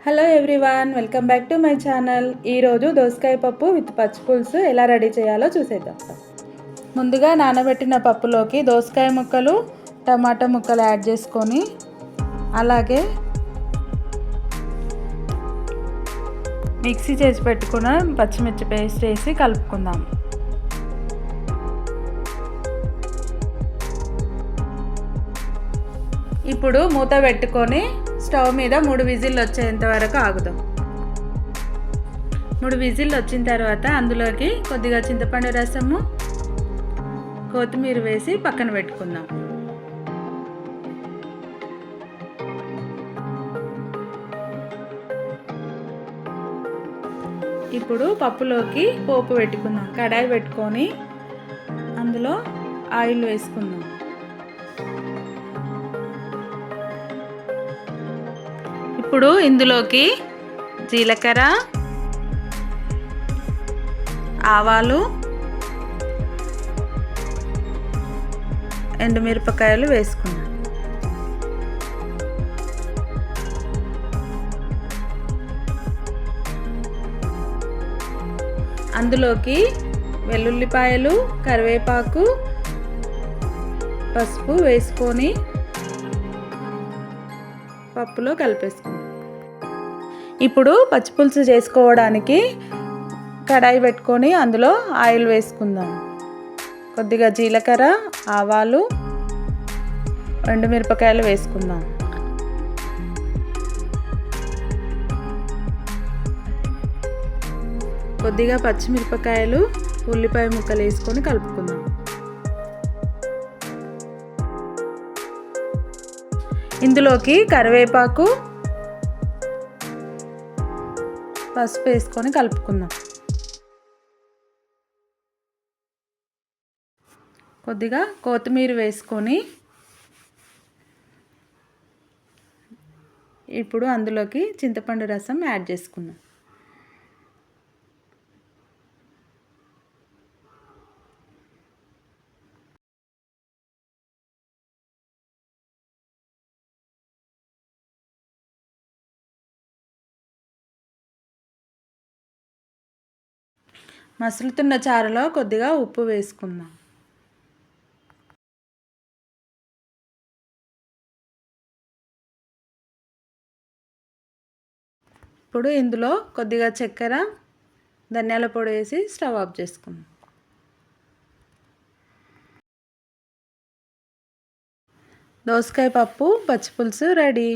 Hello everyone, welcome back to my channel. ఈరోజు దోసకాయ పప్పు విత్ పచ్చి పులుసు ఎలా రెడీ చేయాలో చూసేద్దాం. ముందుగా నానబెట్టిన పప్పులోకి దోసకాయ ముక్కలు, టమాటా ముక్కలు యాడ్ చేసుకొని అలాగే మిక్సీ చేసి పెట్టుకున్న పచ్చిమిర్చి పేస్ట్ వేసి కలుపుకుందాం. ఇప్పుడు మూత పెట్టుకొని స్టవ్ మీద 3 విజిల్లు వచ్చేంత వరకు ఆగుదాం. 3 విజిల్లు వచ్చిన తర్వాత అందులోకి కొద్దిగా చింతపండు రసము, కొత్తిమీర వేసి పక్కన పెట్టుకుందాం. ఇప్పుడు పప్పులోకి పోపు పెట్టుకుందాం. కడాయి పెట్టుకొని అందులో ఆయిల్ వేసుకుందాం. ఇప్పుడు ఇందులోకి జీలకర్ర, ఆవాలు, ఎండుమిరపకాయలు వేసుకున్నాం. అందులోకి వెల్లుల్లిపాయలు, కరివేపాకు, పసుపు వేసుకొని పప్పులో కలిపేసుకుందాం. ఇప్పుడు పచ్చిపులుసు చేసుకోవడానికి కడాయి పెట్టుకొని అందులో ఆయిల్ వేసుకుందాం. కొద్దిగా జీలకర్ర, ఆవాలు, ఎండుమిరపకాయలు వేసుకుందాం. కొద్దిగా పచ్చిమిరపకాయలు, ఉల్లిపాయ ముక్కలు వేసుకొని కలుపుకుందాం. ఇందులోకి కరివేపాకు, పసుపు వేసుకొని కలుపుకుందాం. కొద్దిగా కొత్తిమీర వేసుకొని ఇప్పుడు అందులోకి చింతపండు రసం యాడ్ చేసుకుందాం. మసులుతున్న చారులో కొద్దిగా ఉప్పు వేసుకుందాం. ఇప్పుడు ఇందులో కొద్దిగా చక్కెర, ధనియాల పొడి వేసి స్టవ్ ఆఫ్ చేసుకుందాం. దోసకాయ పప్పు పచ్చి పులుసు రెడీ.